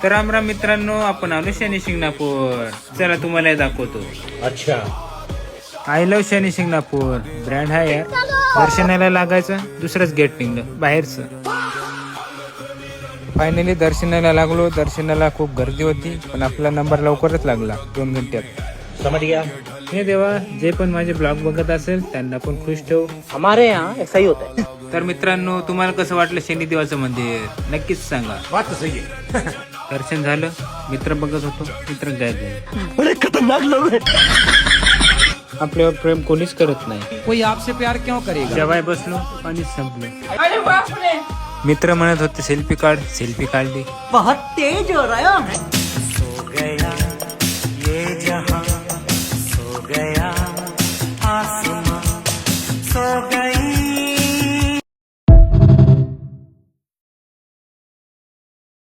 तर राम राम मित्रांनो, आपण आलो शनी शिंगणापूर. चला तुम्हाला हे दाखवतो. अच्छा, I love Shani Shingnapur brand आहे यार. दर्शनाला लागायचं दुसरंच गेट निघलं बाहेरचं. फायनली दर्शनाला लागलो. दर्शनाला खूप गर्दी होती, पण आपला नंबर लवकरच लागला 2 घंट्यात. समझ गया. हे देवा, जे पण माझे ब्लॉग बघत असेल त्यांना पण खुश ठेव. हमारे यहाँ ऐसा ही होता है. तर मित्रांनो, तुम्हाला कसं वाटलं शनिदेवाचं मंदिर नक्कीच सांगा. बात तो सही है. दर्शन झालं, मित्र बघत होतो, मित्र गायब झाले. बड़े खतरनाक लोग हैं. आपल्यावर प्रेम कोणीच करत नाही. कोई आपसे प्यार क्यों करेगा? जेवाय बसलो आणि संपलो. मित्र म्हणत होते सेल्फी काढ, सेल्फी काढली. बहुत तेज हो रहा है.